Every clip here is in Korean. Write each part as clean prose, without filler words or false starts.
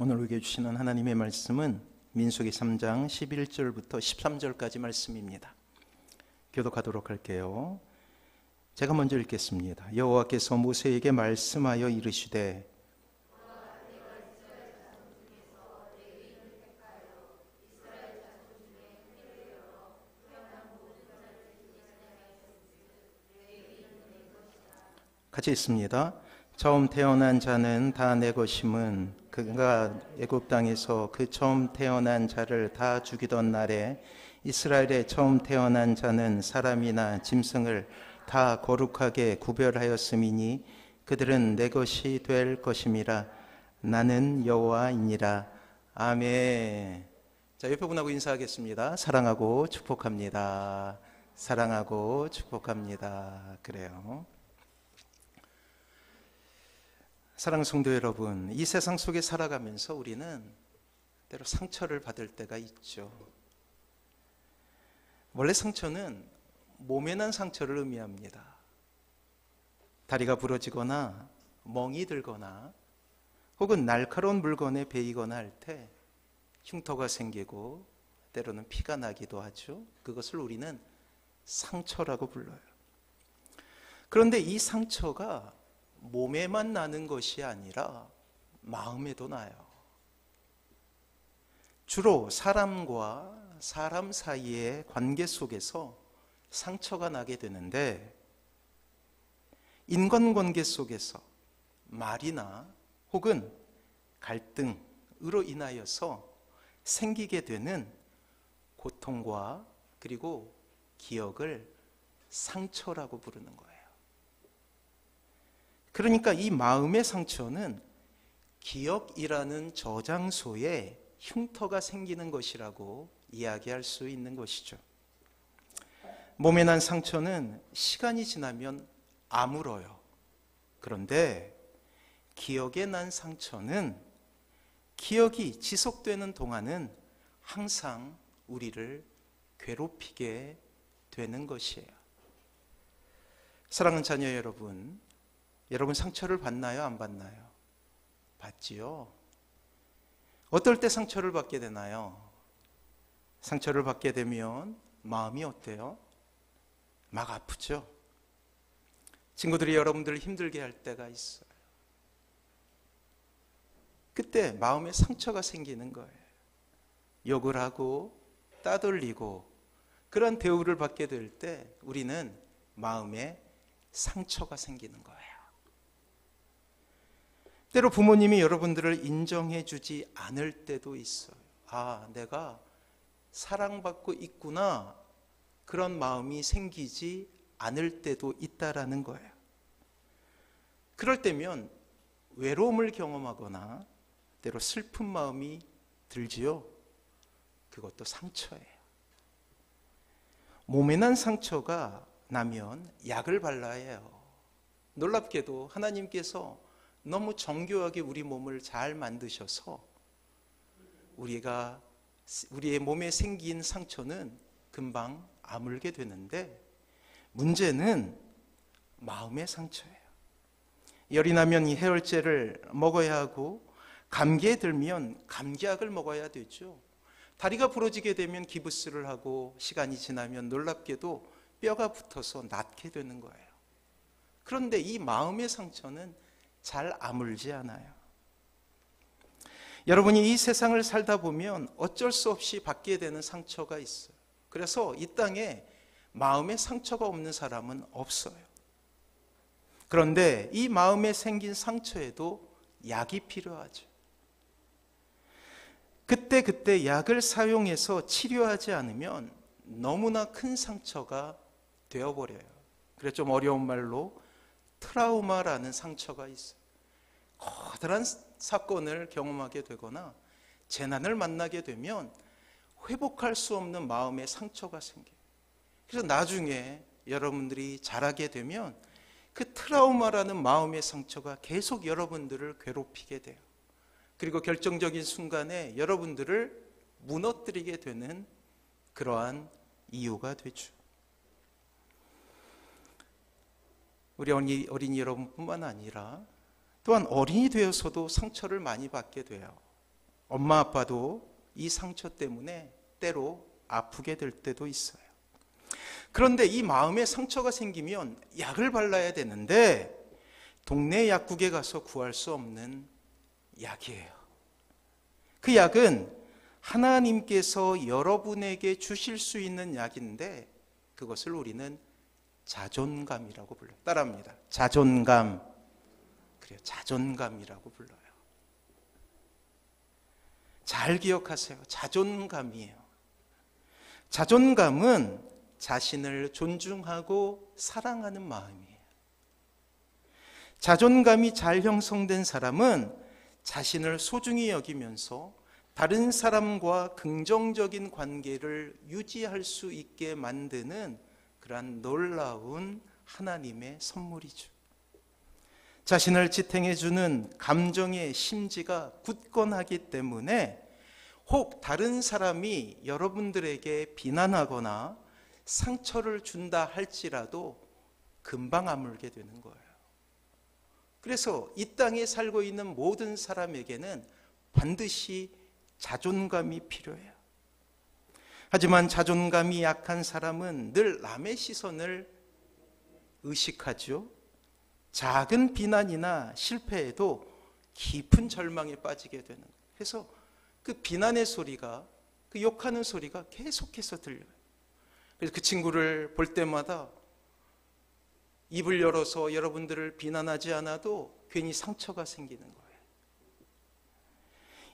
오늘 우리에게 주시는 하나님의 말씀은 민수기 3장 11절부터 13절까지 말씀입니다. 교독하도록 할게요. 제가 먼저 읽겠습니다. 여호와께서 모세에게 말씀하여 이르시되 같이 있습니다. 처음 태어난 자는 다 내 것임은 그가 애굽 땅에서 그 처음 태어난 자를 다 죽이던 날에 이스라엘의 처음 태어난 자는 사람이나 짐승을 다 거룩하게 구별하였음이니 그들은 내 것이 될 것임이라. 나는 여호와이니라. 아멘. 자, 옆에 분하고 인사하겠습니다. 사랑하고 축복합니다. 사랑하고 축복합니다. 그래요. 사랑하는 성도 여러분, 이 세상 속에 살아가면서 우리는 때로 상처를 받을 때가 있죠. 원래 상처는 몸에 난 상처를 의미합니다. 다리가 부러지거나 멍이 들거나 혹은 날카로운 물건에 베이거나 할 때 흉터가 생기고 때로는 피가 나기도 하죠. 그것을 우리는 상처라고 불러요. 그런데 이 상처가 몸에만 나는 것이 아니라 마음에도 나요. 주로 사람과 사람 사이의 관계 속에서 상처가 나게 되는데, 인간관계 속에서 말이나 혹은 갈등으로 인하여서 생기게 되는 고통과 그리고 기억을 상처라고 부르는 거예요. 그러니까 이 마음의 상처는 기억이라는 저장소에 흉터가 생기는 것이라고 이야기할 수 있는 것이죠. 몸에 난 상처는 시간이 지나면 아물어요. 그런데 기억에 난 상처는 기억이 지속되는 동안은 항상 우리를 괴롭히게 되는 것이에요. 사랑하는 자녀 여러분, 여러분 상처를 받나요? 안 받나요? 받지요. 어떨 때 상처를 받게 되나요? 상처를 받게 되면 마음이 어때요? 막 아프죠. 친구들이 여러분들을 힘들게 할 때가 있어요. 그때 마음에 상처가 생기는 거예요. 욕을 하고 따돌리고 그런 대우를 받게 될 때 우리는 마음에 상처가 생기는 거예요. 때로 부모님이 여러분들을 인정해 주지 않을 때도 있어요. 아, 내가 사랑받고 있구나, 그런 마음이 생기지 않을 때도 있다라는 거예요. 그럴 때면 외로움을 경험하거나 때로 슬픈 마음이 들지요. 그것도 상처예요. 몸에 난 상처가 나면 약을 발라야 해요. 놀랍게도 하나님께서 너무 정교하게 우리 몸을 잘 만드셔서 우리의 몸에 생긴 상처는 금방 아물게 되는데, 문제는 마음의 상처예요. 열이 나면 이 해열제를 먹어야 하고, 감기에 들면 감기약을 먹어야 되죠. 다리가 부러지게 되면 기부스를 하고, 시간이 지나면 놀랍게도 뼈가 붙어서 낫게 되는 거예요. 그런데 이 마음의 상처는 잘 아물지 않아요. 여러분이 이 세상을 살다 보면 어쩔 수 없이 받게 되는 상처가 있어요. 그래서 이 땅에 마음에 상처가 없는 사람은 없어요. 그런데 이 마음에 생긴 상처에도 약이 필요하죠. 그때 약을 사용해서 치료하지 않으면 너무나 큰 상처가 되어버려요. 그래서 좀 어려운 말로 트라우마라는 상처가 있어요. 커다란 사건을 경험하게 되거나 재난을 만나게 되면 회복할 수 없는 마음의 상처가 생겨요. 그래서 나중에 여러분들이 자라게 되면 그 트라우마라는 마음의 상처가 계속 여러분들을 괴롭히게 돼요. 그리고 결정적인 순간에 여러분들을 무너뜨리게 되는 그러한 이유가 되죠. 우리 어린이 여러분뿐만 아니라 또한 어린이 되어서도 상처를 많이 받게 돼요. 엄마 아빠도 이 상처 때문에 때로 아프게 될 때도 있어요. 그런데 이 마음에 상처가 생기면 약을 발라야 되는데 동네 약국에 가서 구할 수 없는 약이에요. 그 약은 하나님께서 여러분에게 주실 수 있는 약인데 그것을 우리는 자존감이라고 불러요. 따라합니다. 자존감. 그래요. 자존감이라고 불러요. 잘 기억하세요. 자존감이에요. 자존감은 자신을 존중하고 사랑하는 마음이에요. 자존감이 잘 형성된 사람은 자신을 소중히 여기면서 다른 사람과 긍정적인 관계를 유지할 수 있게 만드는 그러한 놀라운 하나님의 선물이죠. 자신을 지탱해주는 감정의 심지가 굳건하기 때문에 혹 다른 사람이 여러분들에게 비난하거나 상처를 준다 할지라도 금방 아물게 되는 거예요. 그래서 이 땅에 살고 있는 모든 사람에게는 반드시 자존감이 필요해요. 하지만 자존감이 약한 사람은 늘 남의 시선을 의식하죠. 작은 비난이나 실패에도 깊은 절망에 빠지게 되는 거예요. 그래서 그 비난의 소리가, 그 욕하는 소리가 계속해서 들려요. 그래서 그 친구를 볼 때마다 입을 열어서 여러분들을 비난하지 않아도 괜히 상처가 생기는 거예요.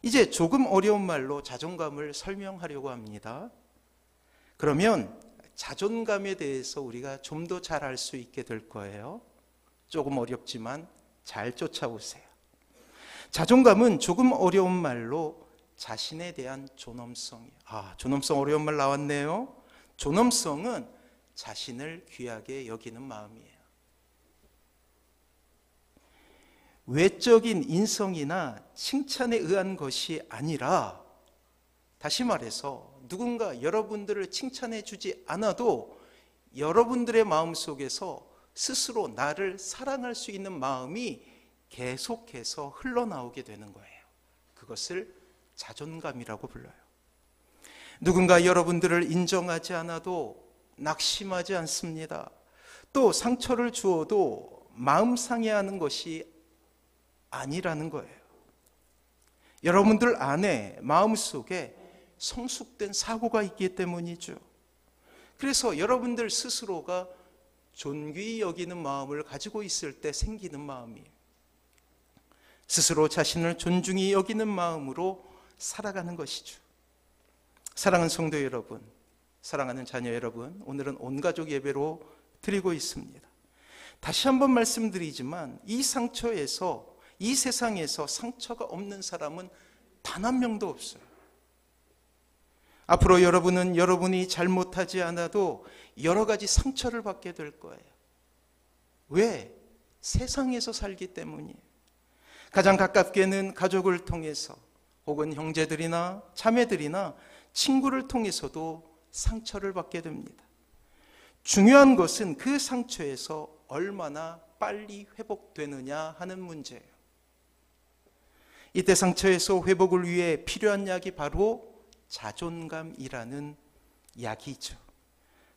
이제 조금 어려운 말로 자존감을 설명하려고 합니다. 그러면 자존감에 대해서 우리가 좀 더 잘 알 수 있게 될 거예요. 조금 어렵지만 잘 쫓아오세요. 자존감은 조금 어려운 말로 자신에 대한 존엄성이에요. 존엄성 어려운 말 나왔네요. 존엄성은 자신을 귀하게 여기는 마음이에요. 외적인 인성이나 칭찬에 의한 것이 아니라, 다시 말해서 누군가 여러분들을 칭찬해 주지 않아도 여러분들의 마음속에서 스스로 나를 사랑할 수 있는 마음이 계속해서 흘러나오게 되는 거예요. 그것을 자존감이라고 불러요. 누군가 여러분들을 인정하지 않아도 낙심하지 않습니다. 또 상처를 주어도 마음 상해하는 것이 아니라는 거예요. 여러분들 안에 마음속에 성숙된 사고가 있기 때문이죠. 그래서 여러분들 스스로가 존귀히 여기는 마음을 가지고 있을 때 생기는 마음이에요. 스스로 자신을 존중히 여기는 마음으로 살아가는 것이죠. 사랑하는 성도 여러분, 사랑하는 자녀 여러분, 오늘은 온가족 예배로 드리고 있습니다. 다시 한번 말씀드리지만 이 상처에서, 이 세상에서 상처가 없는 사람은 단 한 명도 없어요. 앞으로 여러분은 여러분이 잘못하지 않아도 여러 가지 상처를 받게 될 거예요. 왜? 세상에서 살기 때문이에요. 가장 가깝게는 가족을 통해서, 혹은 형제들이나 자매들이나 친구를 통해서도 상처를 받게 됩니다. 중요한 것은 그 상처에서 얼마나 빨리 회복되느냐 하는 문제예요. 이때 상처에서 회복을 위해 필요한 약이 바로 자존감이라는 약이죠.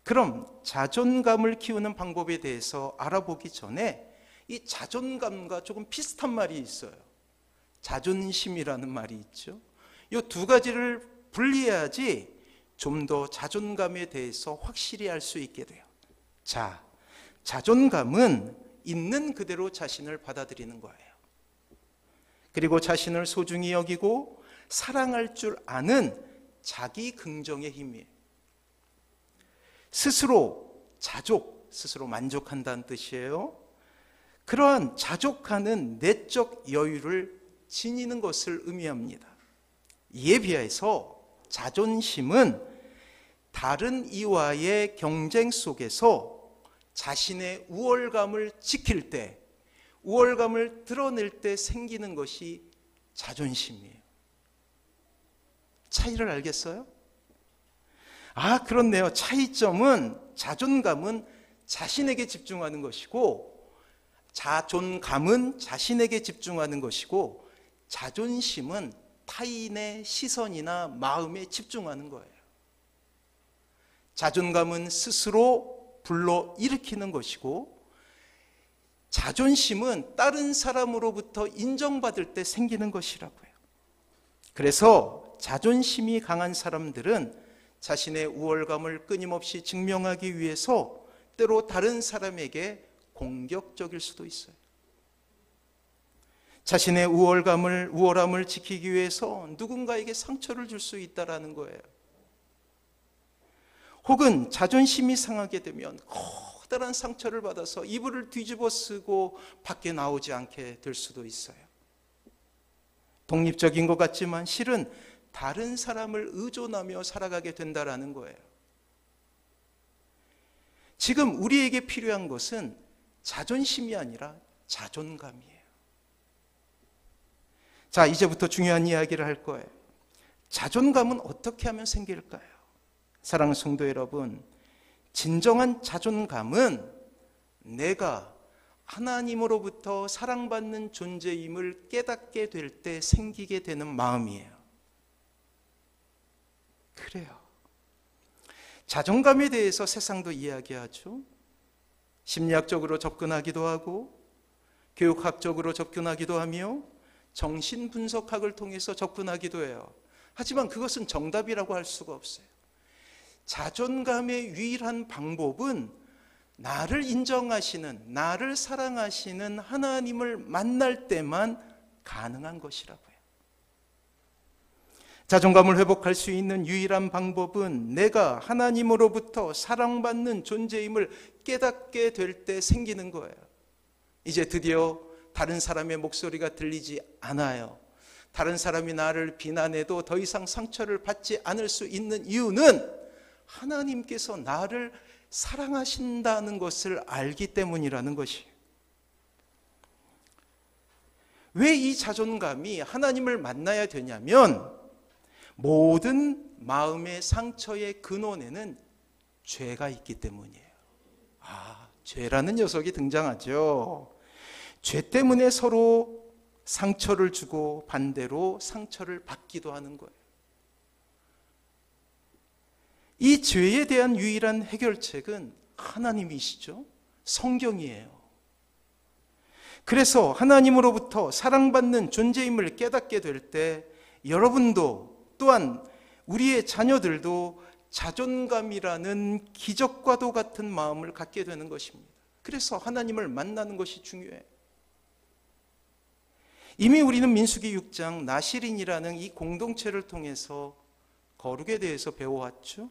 그럼 자존감을 키우는 방법에 대해서 알아보기 전에 이 자존감과 조금 비슷한 말이 있어요. 자존심이라는 말이 있죠. 이 두 가지를 분리해야지 좀 더 자존감에 대해서 확실히 알 수 있게 돼요. 자, 자존감은 있는 그대로 자신을 받아들이는 거예요. 그리고 자신을 소중히 여기고 사랑할 줄 아는 자기 긍정의 힘이에요. 스스로 스스로 만족한다는 뜻이에요. 그러한 자족하는 내적 여유를 지니는 것을 의미합니다. 이에 비해서 자존심은 다른 이와의 경쟁 속에서 자신의 우월감을 지킬 때, 우월감을 드러낼 때 생기는 것이 자존심이에요. 차이를 알겠어요? 그렇네요. 차이점은 자존감은 자신에게 집중하는 것이고, 자존감은 자신에게 집중하는 것이고, 자존심은 타인의 시선이나 마음에 집중하는 거예요. 자존감은 스스로 불러일으키는 것이고, 자존심은 다른 사람으로부터 인정받을 때 생기는 것이라고요. 그래서 자존심이 강한 사람들은 자신의 우월감을 끊임없이 증명하기 위해서 때로 다른 사람에게 공격적일 수도 있어요. 자신의 우월함을 지키기 위해서 누군가에게 상처를 줄 수 있다는 거예요. 혹은 자존심이 상하게 되면 커다란 상처를 받아서 이불을 뒤집어 쓰고 밖에 나오지 않게 될 수도 있어요. 독립적인 것 같지만 실은 다른 사람을 의존하며 살아가게 된다는 거예요. 지금 우리에게 필요한 것은 자존심이 아니라 자존감이에요. 자, 이제부터 중요한 이야기를 할 거예요. 자존감은 어떻게 하면 생길까요? 사랑하는 성도 여러분, 진정한 자존감은 내가 하나님으로부터 사랑받는 존재임을 깨닫게 될 때 생기게 되는 마음이에요. 그래요. 자존감에 대해서 세상도 이야기하죠. 심리학적으로 접근하기도 하고, 교육학적으로 접근하기도 하며, 정신분석학을 통해서 접근하기도 해요. 하지만 그것은 정답이라고 할 수가 없어요. 자존감의 유일한 방법은 나를 인정하시는, 나를 사랑하시는 하나님을 만날 때만 가능한 것이라고요. 자존감을 회복할 수 있는 유일한 방법은 내가 하나님으로부터 사랑받는 존재임을 깨닫게 될 때 생기는 거예요. 이제 드디어 다른 사람의 목소리가 들리지 않아요. 다른 사람이 나를 비난해도 더 이상 상처를 받지 않을 수 있는 이유는 하나님께서 나를 사랑하신다는 것을 알기 때문이라는 것이에요. 왜 이 자존감이 하나님을 만나야 되냐면, 모든 마음의 상처의 근원에는 죄가 있기 때문이에요. 죄라는 녀석이 등장하죠. 죄 때문에 서로 상처를 주고 반대로 상처를 받기도 하는 거예요. 이 죄에 대한 유일한 해결책은 하나님이시죠. 성경이에요. 그래서 하나님으로부터 사랑받는 존재임을 깨닫게 될 때 여러분도 또한 우리의 자녀들도 자존감이라는 기적과도 같은 마음을 갖게 되는 것입니다. 그래서 하나님을 만나는 것이 중요해요. 이미 우리는 민수기 6장 나시린이라는 이 공동체를 통해서 거룩에 대해서 배워왔죠.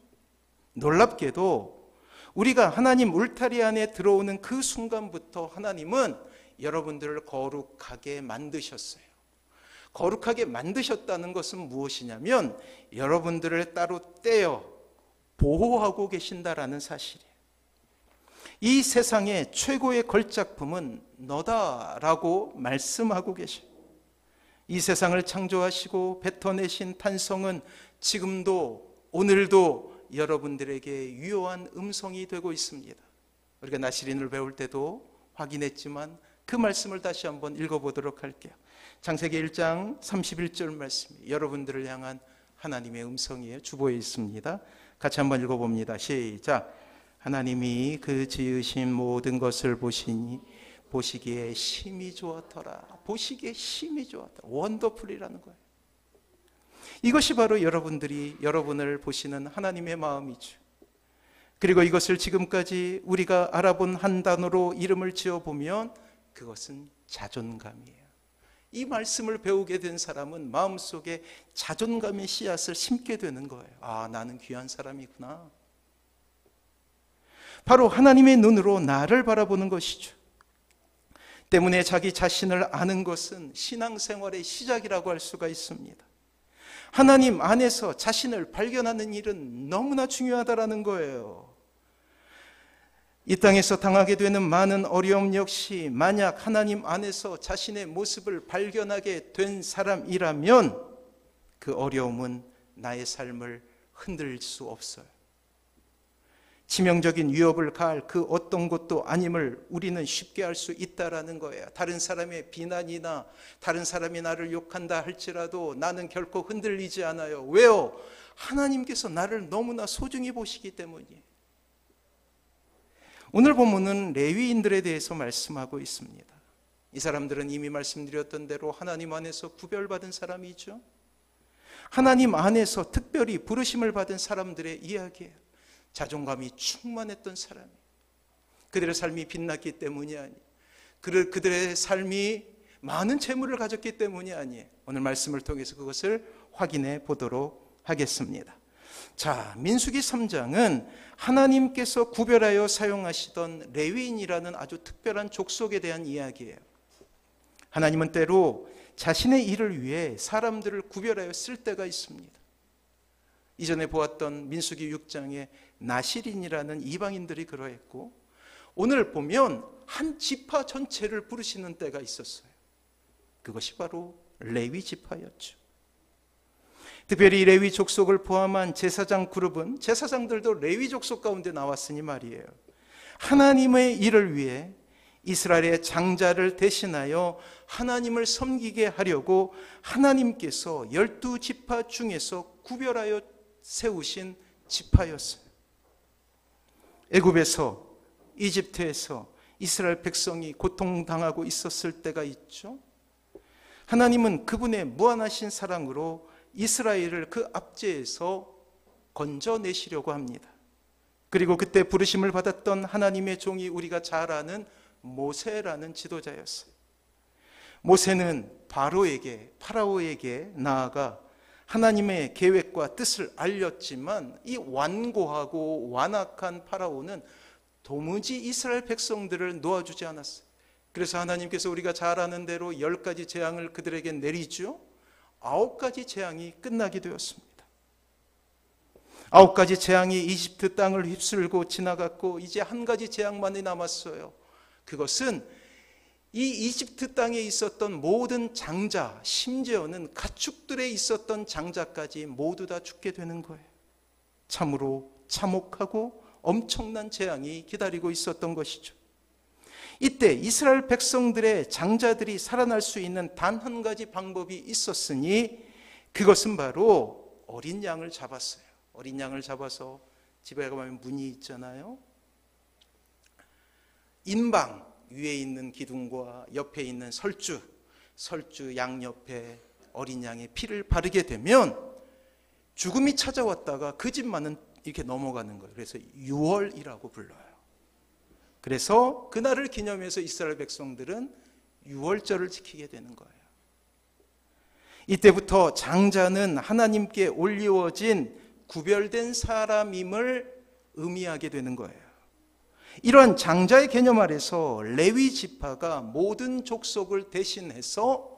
놀랍게도 우리가 하나님 울타리 안에 들어오는 그 순간부터 하나님은 여러분들을 거룩하게 만드셨어요. 거룩하게 만드셨다는 것은 무엇이냐면 여러분들을 따로 떼어 보호하고 계신다라는 사실이에요. 이 세상의 최고의 걸작품은 너다라고 말씀하고 계셔요. 이 세상을 창조하시고 뱉어내신 탄성은 지금도 오늘도 여러분들에게 유효한 음성이 되고 있습니다. 우리가 나시린을 배울 때도 확인했지만 그 말씀을 다시 한번 읽어보도록 할게요. 창세기 1장 31절 말씀, 여러분들을 향한 하나님의 음성이에요. 주보에 있습니다. 같이 한번 읽어봅니다. 시작. 하나님이 그 지으신 모든 것을 보시기에 심히 좋았더라. 보시기에 심히 좋았더라. 원더풀이라는 거예요. 이것이 바로 여러분을 보시는 하나님의 마음이죠. 그리고 이것을 지금까지 우리가 알아본 한 단어로 이름을 지어보면 그것은 자존감이에요. 이 말씀을 배우게 된 사람은 마음속에 자존감의 씨앗을 심게 되는 거예요. 나는 귀한 사람이구나. 바로 하나님의 눈으로 나를 바라보는 것이죠. 때문에 자기 자신을 아는 것은 신앙생활의 시작이라고 할 수가 있습니다. 하나님 안에서 자신을 발견하는 일은 너무나 중요하다라는 거예요. 이 땅에서 당하게 되는 많은 어려움 역시 만약 하나님 안에서 자신의 모습을 발견하게 된 사람이라면 그 어려움은 나의 삶을 흔들 수 없어요. 치명적인 위협을 가할 그 어떤 것도 아님을 우리는 쉽게 알 수 있다라는 거예요. 다른 사람의 비난이나 다른 사람이 나를 욕한다 할지라도 나는 결코 흔들리지 않아요. 왜요? 하나님께서 나를 너무나 소중히 보시기 때문이에요. 오늘 본문은 레위인들에 대해서 말씀하고 있습니다. 이 사람들은 이미 말씀드렸던 대로 하나님 안에서 구별받은 사람이죠. 하나님 안에서 특별히 부르심을 받은 사람들의 이야기예요. 자존감이 충만했던 사람이에요. 그들의 삶이 빛났기 때문이 아니에요. 그들의 삶이 많은 재물을 가졌기 때문이 아니에요. 오늘 말씀을 통해서 그것을 확인해 보도록 하겠습니다. 자, 민수기 3장은 하나님께서 구별하여 사용하시던 레위인이라는 아주 특별한 족속에 대한 이야기예요. 하나님은 때로 자신의 일을 위해 사람들을 구별하여 쓸 때가 있습니다. 이전에 보았던 민수기 6장에 나실인이라는 이방인들이 그러했고, 오늘 보면 한 지파 전체를 부르시는 때가 있었어요. 그것이 바로 레위 지파였죠. 특별히 레위 족속을 포함한 제사장 그룹은, 제사장들도 레위 족속 가운데 나왔으니 말이에요. 하나님의 일을 위해 이스라엘의 장자를 대신하여 하나님을 섬기게 하려고 하나님께서 12지파 중에서 구별하여 세우신 지파였어요. 애굽에서, 이집트에서 이스라엘 백성이 고통당하고 있었을 때가 있죠. 하나님은 그분의 무한하신 사랑으로 이스라엘을 그 압제에서 건져내시려고 합니다. 그리고 그때 부르심을 받았던 하나님의 종이 우리가 잘 아는 모세라는 지도자였어요. 모세는 파라오에게 나아가 하나님의 계획과 뜻을 알렸지만 이 완고하고 완악한 파라오는 도무지 이스라엘 백성들을 놓아주지 않았어요. 그래서 하나님께서 우리가 잘 아는 대로 10가지 재앙을 그들에게 내리죠. 9가지 재앙이 끝나게 되었습니다. 9가지 재앙이 이집트 땅을 휩쓸고 지나갔고 이제 한 가지 재앙만이 남았어요. 그것은 이 이집트 땅에 있었던 모든 장자, 심지어는 가축들에 있었던 장자까지 모두 다 죽게 되는 거예요. 참으로 참혹하고 엄청난 재앙이 기다리고 있었던 것이죠. 이때 이스라엘 백성들의 장자들이 살아날 수 있는 단 한 가지 방법이 있었으니 그것은 바로 어린 양을 잡았어요. 어린 양을 잡아서 집에 가면 문이 있잖아요. 인방 위에 있는 기둥과 옆에 있는 설주 양옆에 어린 양의 피를 바르게 되면 죽음이 찾아왔다가 그 집만은 이렇게 넘어가는 거예요. 그래서 유월이라고 불러요. 그래서 그날을 기념해서 이스라엘 백성들은 유월절을 지키게 되는 거예요. 이때부터 장자는 하나님께 올리워진 구별된 사람임을 의미하게 되는 거예요. 이러한 장자의 개념 아래서 레위 지파가 모든 족속을 대신해서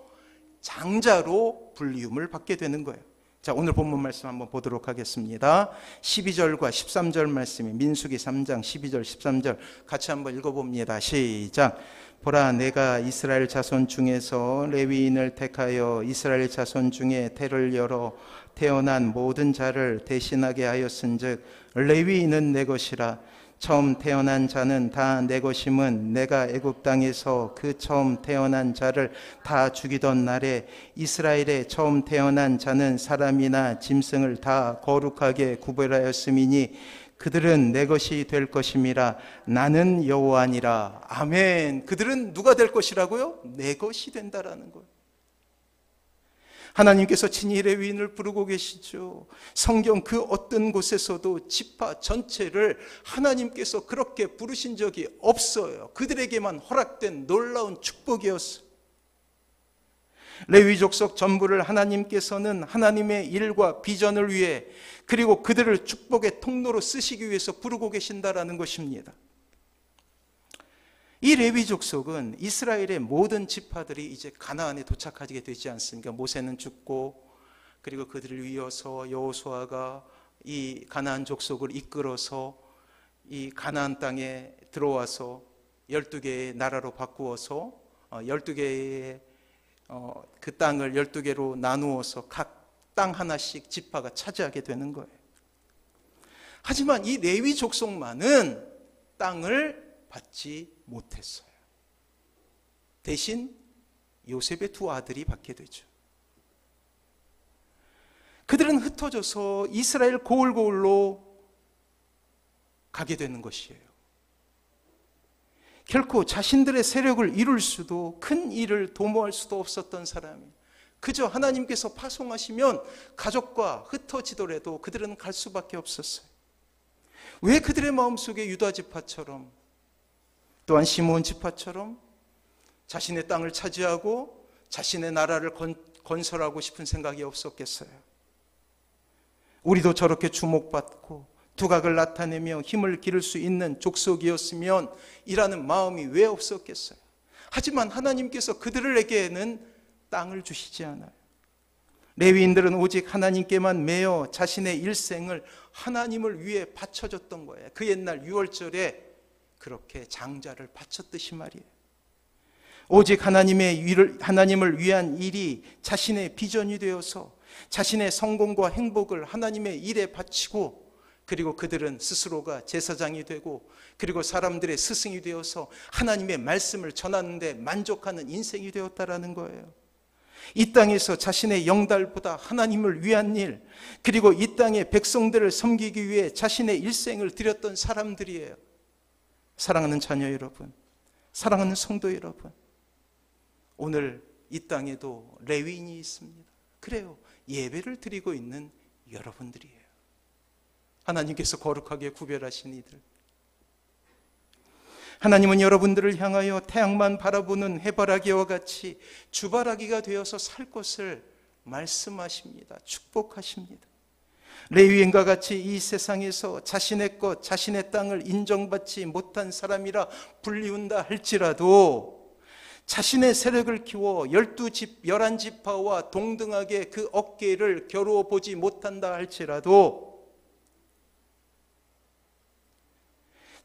장자로 불리움을 받게 되는 거예요. 자, 오늘 본문 말씀 한번 보도록 하겠습니다. 12절과 13절 말씀이 민수기 3장 12절 13절 같이 한번 읽어봅니다. 시작. 보라, 내가 이스라엘 자손 중에서 레위인을 택하여 이스라엘 자손 중에 태를 열어 태어난 모든 자를 대신하게 하였은즉 레위인은 내 것이라. 처음 태어난 자는 다 내 것임은 내가 애굽 땅에서 그 처음 태어난 자를 다 죽이던 날에 이스라엘의 처음 태어난 자는 사람이나 짐승을 다 거룩하게 구별하였음이니 그들은 내 것이 될 것임이라. 나는 여호와니라. 아멘. 그들은 누가 될 것이라고요? 내 것이 된다라는 거예요. 하나님께서 친히 레위인을 부르고 계시죠. 성경 그 어떤 곳에서도 지파 전체를 하나님께서 그렇게 부르신 적이 없어요. 그들에게만 허락된 놀라운 축복이었어요. 레위 족속 전부를 하나님께서는 하나님의 일과 비전을 위해 그리고 그들을 축복의 통로로 쓰시기 위해서 부르고 계신다라는 것입니다. 이 레위 족속은 이스라엘의 모든 지파들이 이제 가나안에 도착하게 되지 않습니까? 모세는 죽고 그리고 그들을 이어서 여호수아가 이 가나안 족속을 이끌어서 이 가나안 땅에 들어와서 12개의 나라로 바꾸어서 12개의 그 땅을 12개로 나누어서 각 땅 하나씩 지파가 차지하게 되는 거예요. 하지만 이 레위 족속만은 땅을 받지 못했어요. 대신 요셉의 두 아들이 받게 되죠. 그들은 흩어져서 이스라엘 고을고을로 가게 되는 것이에요. 결코 자신들의 세력을 이룰 수도 큰 일을 도모할 수도 없었던 사람이 그저 하나님께서 파송하시면 가족과 흩어지더라도 그들은 갈 수밖에 없었어요. 왜 그들의 마음속에 유다 지파처럼 또한 시므온 지파처럼 자신의 땅을 차지하고 자신의 나라를 건설하고 싶은 생각이 없었겠어요? 우리도 저렇게 주목받고 두각을 나타내며 힘을 기를 수 있는 족속이었으면 이라는 마음이 왜 없었겠어요? 하지만 하나님께서 그들에게는 땅을 주시지 않아요. 레위인들은 오직 하나님께만 매여 자신의 일생을 하나님을 위해 바쳐줬던 거예요. 그 옛날 유월절에 그렇게 장자를 바쳤듯이 말이에요. 오직 하나님을 위한 일이 자신의 비전이 되어서 자신의 성공과 행복을 하나님의 일에 바치고, 그리고 그들은 스스로가 제사장이 되고 그리고 사람들의 스승이 되어서 하나님의 말씀을 전하는데 만족하는 인생이 되었다라는 거예요. 이 땅에서 자신의 영달보다 하나님을 위한 일, 그리고 이 땅의 백성들을 섬기기 위해 자신의 일생을 드렸던 사람들이에요. 사랑하는 자녀 여러분, 사랑하는 성도 여러분, 오늘 이 땅에도 레위인이 있습니다. 그래요, 예배를 드리고 있는 여러분들이에요. 하나님께서 거룩하게 구별하신 이들. 하나님은 여러분들을 향하여 태양만 바라보는 해바라기와 같이 주바라기가 되어서 살 것을 말씀하십니다. 축복하십니다. 레위인과 같이 이 세상에서 자신의 것, 자신의 땅을 인정받지 못한 사람이라 불리운다 할지라도 자신의 세력을 키워 11지파와 동등하게 그 어깨를 겨루어 보지 못한다 할지라도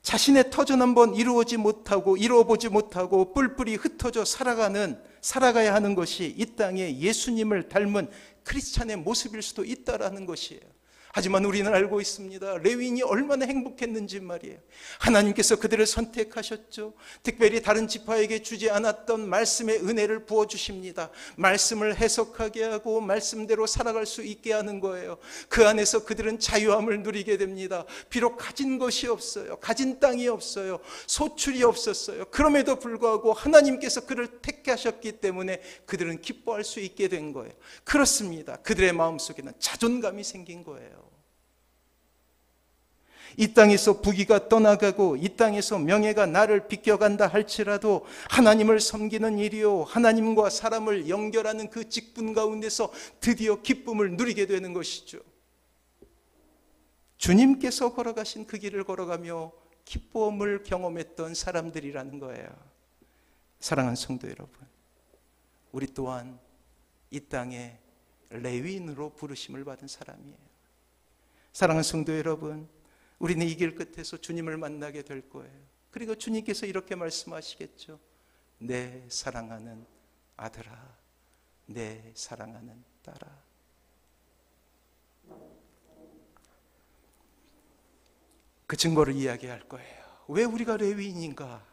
자신의 터전 한번 이루어보지 못하고 뿔뿔이 흩어져 살아가야 하는 것이 이 땅에 예수님을 닮은 크리스찬의 모습일 수도 있다라는 것이에요. 하지만 우리는 알고 있습니다. 레위인이 얼마나 행복했는지 말이에요. 하나님께서 그들을 선택하셨죠. 특별히 다른 지파에게 주지 않았던 말씀의 은혜를 부어주십니다. 말씀을 해석하게 하고 말씀대로 살아갈 수 있게 하는 거예요. 그 안에서 그들은 자유함을 누리게 됩니다. 비록 가진 것이 없어요. 가진 땅이 없어요. 소출이 없었어요. 그럼에도 불구하고 하나님께서 그를 택하셨기 때문에 그들은 기뻐할 수 있게 된 거예요. 그렇습니다. 그들의 마음속에는 자존감이 생긴 거예요. 이 땅에서 부귀가 떠나가고 이 땅에서 명예가 나를 비껴간다 할지라도 하나님을 섬기는 일이요, 하나님과 사람을 연결하는 그 직분 가운데서 드디어 기쁨을 누리게 되는 것이죠. 주님께서 걸어가신 그 길을 걸어가며 기쁨을 경험했던 사람들이라는 거예요. 사랑하는 성도 여러분, 우리 또한 이 땅에 레위인으로 부르심을 받은 사람이에요. 사랑하는 성도 여러분, 우리는 이 길 끝에서 주님을 만나게 될 거예요. 그리고 주님께서 이렇게 말씀하시겠죠. 내 사랑하는 아들아, 내 사랑하는 딸아. 그 증거를 이야기할 거예요. 왜 우리가 레위인인가?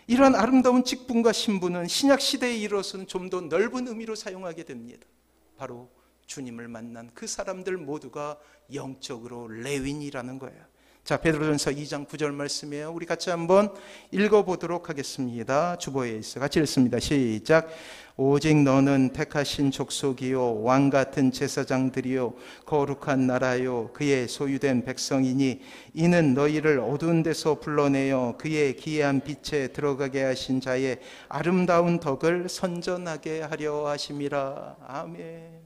이러한 아름다운 직분과 신분은 신약시대에 이르러서는 좀 더 넓은 의미로 사용하게 됩니다. 바로 주님을 만난 그 사람들 모두가 영적으로 레위인이라는 거예요. 자, 베드로전서 2장 9절 말씀이에요. 우리 같이 한번 읽어보도록 하겠습니다. 주보에 있어 같이 읽습니다. 시작. 오직 너는 택하신 족속이요 왕같은 제사장들이요 거룩한 나라요 그의 소유된 백성이니 이는 너희를 어두운 데서 불러내어 그의 기이한 빛에 들어가게 하신 자의 아름다운 덕을 선전하게 하려 하심이라. 아멘.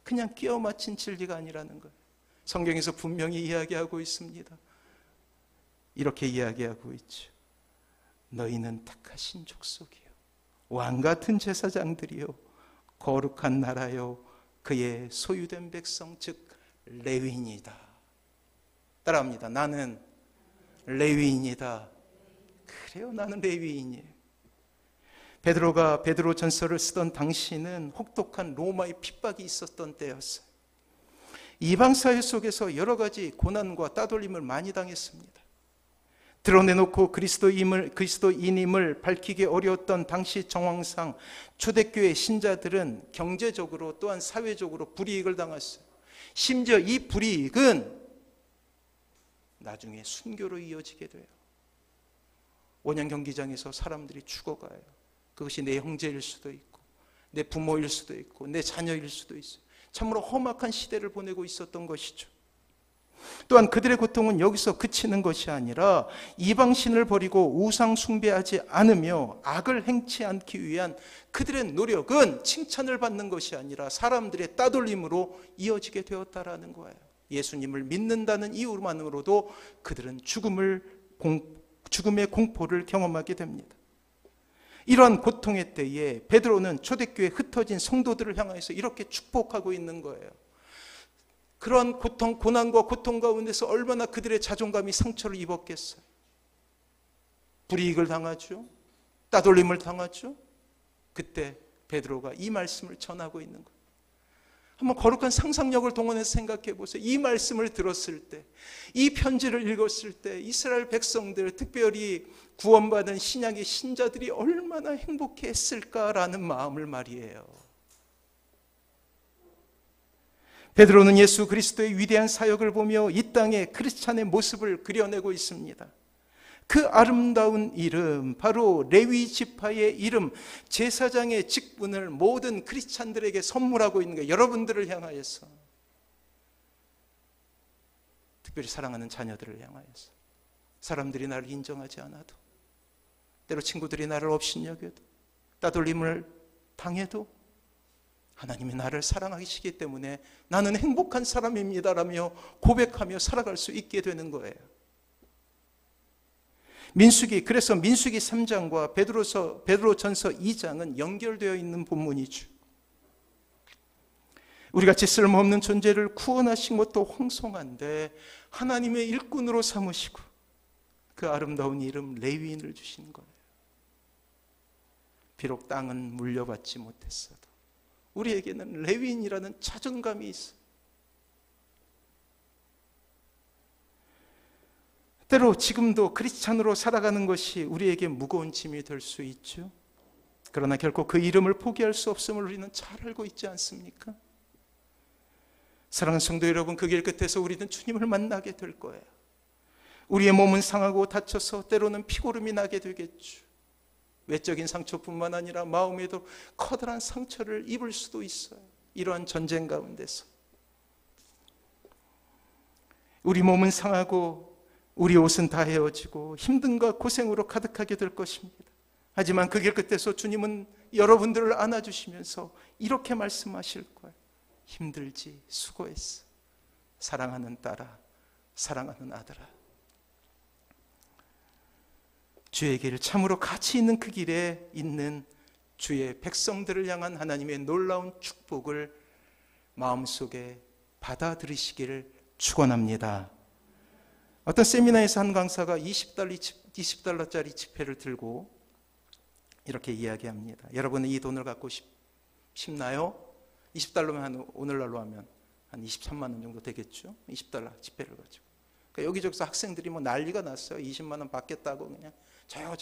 그냥 끼워 맞힌 진리가 아니라는 거예요. 성경에서 분명히 이야기하고 있습니다. 이렇게 이야기하고 있죠. 너희는 택하신 족속이요 왕같은 제사장들이요 거룩한 나라요 그의 소유된 백성 즉 레위인이다. 따라합니다. 나는 레위인이다. 그래요, 나는 레위인이에요. 베드로가 베드로전서를 쓰던 당시는 혹독한 로마의 핍박이 있었던 때였어요. 이방 사회 속에서 여러 가지 고난과 따돌림을 많이 당했습니다. 드러내놓고 그리스도인임을 밝히기 어려웠던 당시 정황상 초대교회 신자들은 경제적으로 또한 사회적으로 불이익을 당했어요. 심지어 이 불이익은 나중에 순교로 이어지게 돼요. 원형 경기장에서 사람들이 죽어가요. 그것이 내 형제일 수도 있고 내 부모일 수도 있고 내 자녀일 수도 있어요. 참으로 험악한 시대를 보내고 있었던 것이죠. 또한 그들의 고통은 여기서 그치는 것이 아니라 이방신을 버리고 우상 숭배하지 않으며 악을 행치 않기 위한 그들의 노력은 칭찬을 받는 것이 아니라 사람들의 따돌림으로 이어지게 되었다라는 거예요. 예수님을 믿는다는 이유만으로도 그들은 죽음의 공포를 경험하게 됩니다. 이러한 고통의 때에 베드로는 초대교회에 흩어진 성도들을 향해서 이렇게 축복하고 있는 거예요. 그러한 고난과 고통 가운데서 얼마나 그들의 자존감이 상처를 입었겠어요. 불이익을 당하죠. 따돌림을 당하죠. 그때 베드로가 이 말씀을 전하고 있는 거예요. 한번 거룩한 상상력을 동원해서 생각해 보세요. 이 말씀을 들었을 때, 이 편지를 읽었을 때 이스라엘 백성들, 특별히 구원받은 신약의 신자들이 얼마나 행복했을까라는 마음을 말이에요. 베드로는 예수 그리스도의 위대한 사역을 보며 이 땅의 크리스찬의 모습을 그려내고 있습니다. 그 아름다운 이름, 바로 레위 지파의 이름, 제사장의 직분을 모든 크리스찬들에게 선물하고 있는 거예요. 여러분들을 향하여서, 특별히 사랑하는 자녀들을 향하여서. 사람들이 나를 인정하지 않아도, 때로 친구들이 나를 업신여겨도, 따돌림을 당해도 하나님이 나를 사랑하시기 때문에 나는 행복한 사람입니다라며 고백하며 살아갈 수 있게 되는 거예요. 그래서 민수기 3장과 베드로전서 2장은 연결되어 있는 본문이죠. 우리같이 쓸모없는 존재를 구원하신 것도 황송한데 하나님의 일꾼으로 삼으시고 그 아름다운 이름 레위인을 주신 거예요. 비록 땅은 물려받지 못했어도 우리에게는 레위인이라는 자존감이 있어요. 때로 지금도 크리스찬으로 살아가는 것이 우리에게 무거운 짐이 될 수 있죠. 그러나 결코 그 이름을 포기할 수 없음을 우리는 잘 알고 있지 않습니까? 사랑하는 성도 여러분, 그 길 끝에서 우리는 주님을 만나게 될 거예요. 우리의 몸은 상하고 다쳐서 때로는 피고름이 나게 되겠죠. 외적인 상처뿐만 아니라 마음에도 커다란 상처를 입을 수도 있어요. 이러한 전쟁 가운데서 우리 몸은 상하고 우리 옷은 다 헤어지고 힘듦과 고생으로 가득하게 될 것입니다. 하지만 그 길 끝에서 주님은 여러분들을 안아주시면서 이렇게 말씀하실 거예요. 힘들지, 수고했어. 사랑하는 딸아, 사랑하는 아들아. 주의 길, 참으로 가치 있는 그 길에 있는 주의 백성들을 향한 하나님의 놀라운 축복을 마음속에 받아들이시기를 축원합니다. 어떤 세미나에서 한 강사가 20달러짜리 지폐를 들고 이렇게 이야기합니다. 여러분은 이 돈을 갖고 싶나요? 20달러면 오늘날로 하면 한 23만 원 정도 되겠죠? 20달러 지폐를 가지고. 그러니까 여기저기서 학생들이 뭐 난리가 났어요. 20만 원 받겠다고 그냥 저요.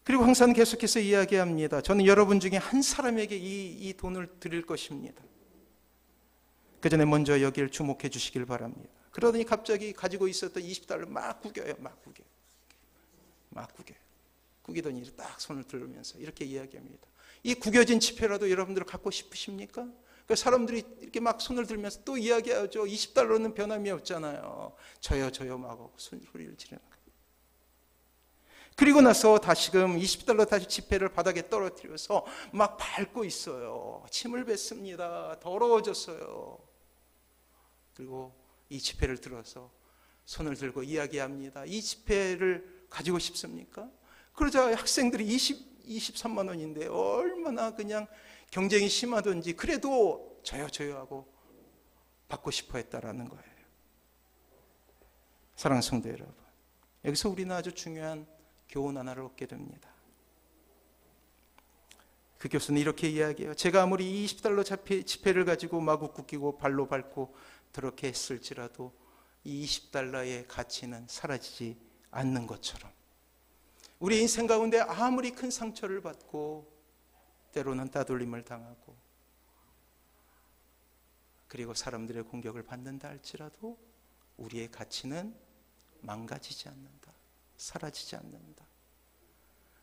그리고 항상 계속해서 이야기합니다. 저는 여러분 중에 한 사람에게 이 돈을 드릴 것입니다. 그 전에 먼저 여기를 주목해 주시길 바랍니다. 그러더니 갑자기 가지고 있었던 20달러 막 구겨요. 구기더니 딱 손을 들면서 이렇게 이야기합니다. 이 구겨진 지폐라도 여러분들 갖고 싶으십니까? 그 사람들이 이렇게 막 손을 들면서 또 이야기하죠. 20달러는 변함이 없잖아요. 저요 막 소리를 지르는 거예요. 그리고 나서 다시금 20달러 다시 지폐를 바닥에 떨어뜨려서 막 밟고 있어요. 침을 뱉습니다. 더러워졌어요. 그리고 이 지폐를 들어서 손을 들고 이야기합니다. 이 지폐를 가지고 싶습니까? 그러자 학생들이 23만 원인데 얼마나 그냥 경쟁이 심하든지 그래도 저요 하고 받고 싶어 했다라는 거예요. 사랑하는 성도 여러분, 여기서 우리는 아주 중요한 교훈 하나를 얻게 됩니다. 그 교수는 이렇게 이야기해요. 제가 아무리 20달러 지폐를 가지고 마구 끼고 발로 밟고 그렇게 했을지라도 이 20달러의 가치는 사라지지 않는 것처럼 우리 인생 가운데 아무리 큰 상처를 받고 때로는 따돌림을 당하고 그리고 사람들의 공격을 받는다 할지라도 우리의 가치는 망가지지 않는다. 사라지지 않는다.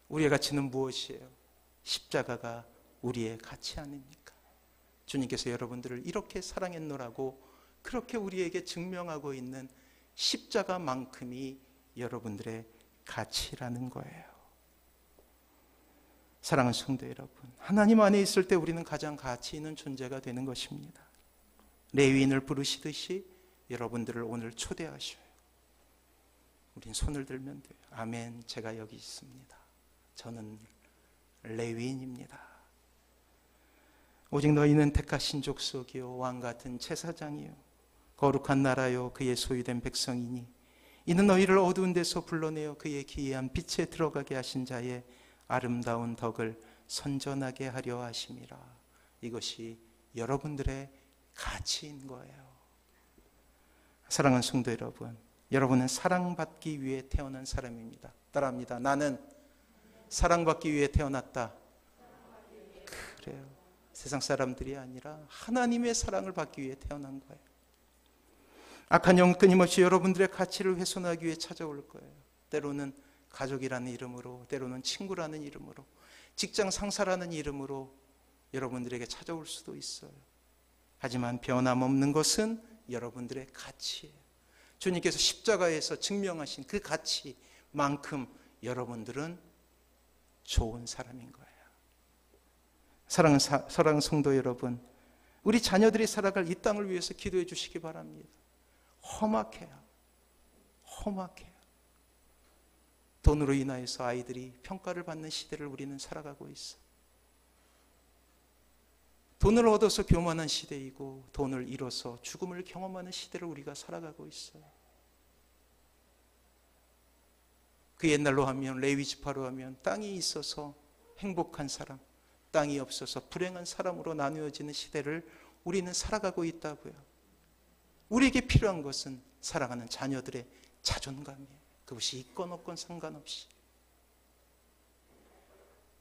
우리의 가치는 무엇이에요? 십자가가 우리의 가치 아닙니까? 주님께서 여러분들을 이렇게 사랑했노라고 그렇게 우리에게 증명하고 있는 십자가만큼이 여러분들의 가치라는 거예요. 사랑하는 성도 여러분, 하나님 안에 있을 때 우리는 가장 가치 있는 존재가 되는 것입니다. 레위인을 부르시듯이 여러분들을 오늘 초대하셔요. 우린 손을 들면 돼요. 아멘, 제가 여기 있습니다. 저는 레위인입니다. 오직 너희는 택하신 족속이요 왕같은 제사장이요 거룩한 나라요 그의 소유된 백성이니 이는 너희를 어두운 데서 불러내어 그의 기이한 빛에 들어가게 하신 자의 아름다운 덕을 선전하게 하려 하심이라. 이것이 여러분들의 가치인 거예요. 사랑하는 성도 여러분, 여러분은 사랑받기 위해 태어난 사람입니다. 따라합니다. 나는 사랑받기 위해 태어났다. 그래요. 세상 사람들이 아니라 하나님의 사랑을 받기 위해 태어난 거예요. 악한 영 끊임없이 여러분들의 가치를 훼손하기 위해 찾아올 거예요. 때로는 가족이라는 이름으로, 때로는 친구라는 이름으로, 직장 상사라는 이름으로 여러분들에게 찾아올 수도 있어요. 하지만 변함없는 것은 여러분들의 가치예요. 주님께서 십자가에서 증명하신 그 가치만큼 여러분들은 좋은 사람인 거예요. 사랑하는 성도 여러분, 우리 자녀들이 살아갈 이 땅을 위해서 기도해 주시기 바랍니다. 험악해요. 돈으로 인하여서 아이들이 평가를 받는 시대를 우리는 살아가고 있어. 돈을 얻어서 교만한 시대이고 돈을 잃어서 죽음을 경험하는 시대를 우리가 살아가고 있어요. 그 옛날로 하면, 레위 지파로 하면 땅이 있어서 행복한 사람, 땅이 없어서 불행한 사람으로 나누어지는 시대를 우리는 살아가고 있다고요. 우리에게 필요한 것은 사랑하는 자녀들의 자존감이에요. 그것이 있건 없건 상관없이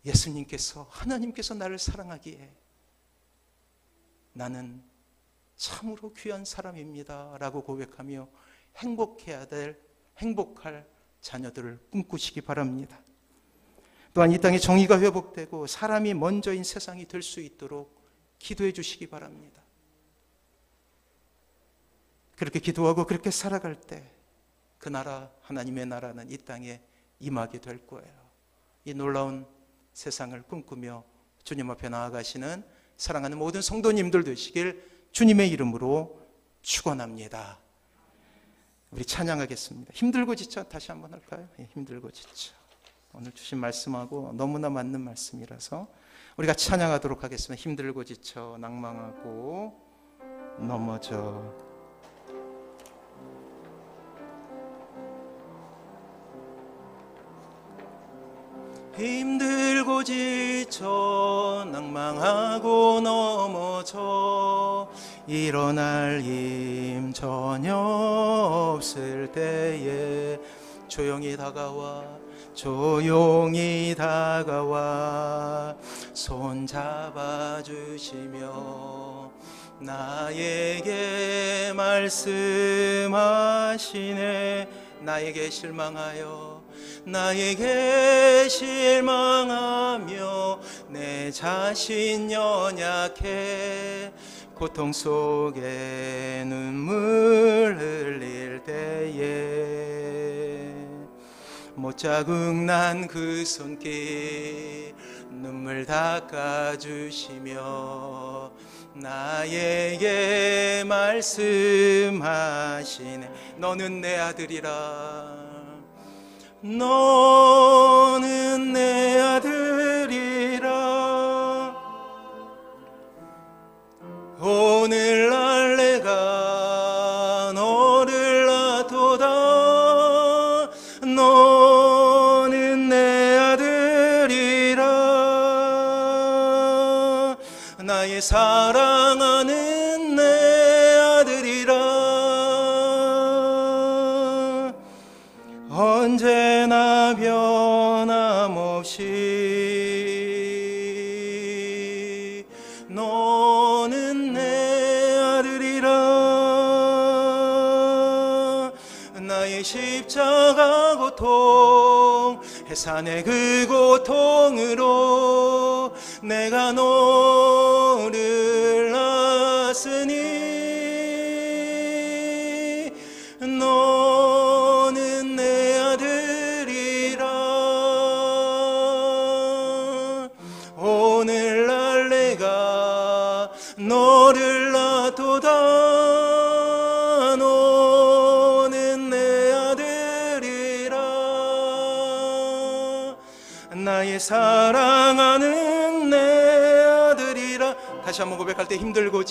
예수님께서, 하나님께서 나를 사랑하기에 나는 참으로 귀한 사람입니다 라고 고백하며 행복할 자녀들을 꿈꾸시기 바랍니다. 또한 이 땅에 정의가 회복되고 사람이 먼저인 세상이 될 수 있도록 기도해 주시기 바랍니다. 그렇게 기도하고 그렇게 살아갈 때 그 나라, 하나님의 나라는 이 땅에 임하게 될 거예요. 이 놀라운 세상을 꿈꾸며 주님 앞에 나아가시는 사랑하는 모든 성도님들 되시길 주님의 이름으로 축원합니다. 우리 찬양하겠습니다. 힘들고 지쳐 다시 한번 할까요? 힘들고 지쳐. 오늘 주신 말씀하고 너무나 맞는 말씀이라서 우리가 찬양하도록 하겠습니다. 힘들고 지쳐 낭망하고 넘어져. 힘들고 지쳐 낭망하고 넘어져 일어날 힘 전혀 없을 때에 조용히 다가와 손 잡아주시며 나에게 말씀하시네. 나에게 실망하며 내 자신 연약해 고통 속에 눈물 흘릴 때에 못 자국난 그 손길 눈물 닦아주시며 나에게 말씀하시네. 너는 내 아들이라. 너는 내 아들이라. 오늘날 내가 너를 낳도다. 너는 내 아들이라. 나의 사랑하는 내 아들이라. 언제나 변함없이 너는 내 아들이라. 나의 십자가 고통, 해산의 그 고통으로 내가 너를 낳았으니 너는 내 아들이라. 오늘날 내가 너를 낳도다. 너는 내 아들이라. 나의 사랑하는 내 아들이라. 다시 한번 고백할 때 힘들고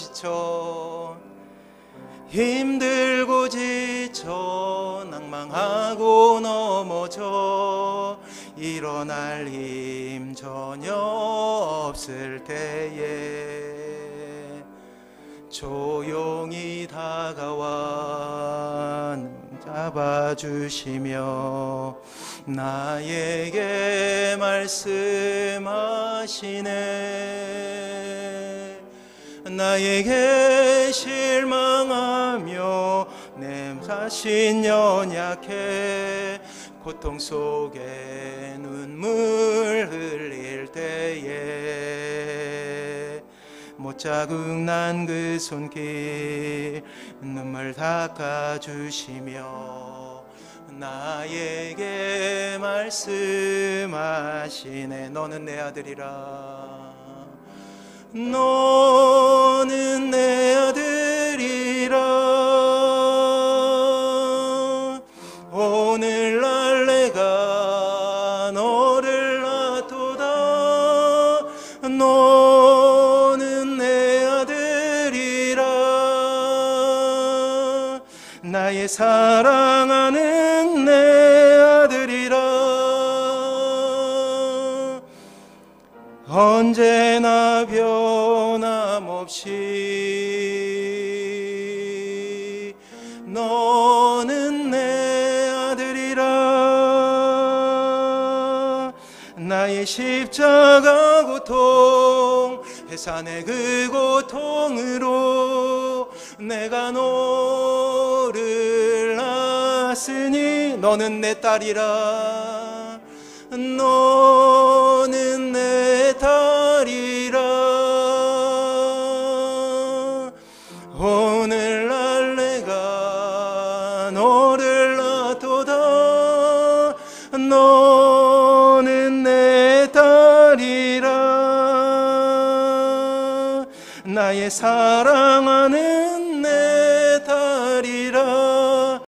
지쳐 낭망하고 넘어져 일어날 힘 전혀 없을 때에 조용히 다가와 잡아주시며 나에게 말씀하시네. 나에게 실망하며 내 자신 연약해 고통 속에 눈물 흘릴 때에 못자국난 그 손길 눈물 닦아주시며 나에게 말씀하시네. 너는 내 아들이라. 너는 내 아들이라. 오늘날 내가 너를 낳도다. 너는 내 아들이라. 나의 사랑하는 내 아들이라. 언제나 변함없이 너는 내 아들이라. 나의 십자가 고통, 해산의 그 고통으로 내가 너를 낳았으니 너는 내 딸이라. 너는 내 딸이라. 오늘날 내가 너를 낳도다. 너는 내 딸이라. 나의 사랑하는 내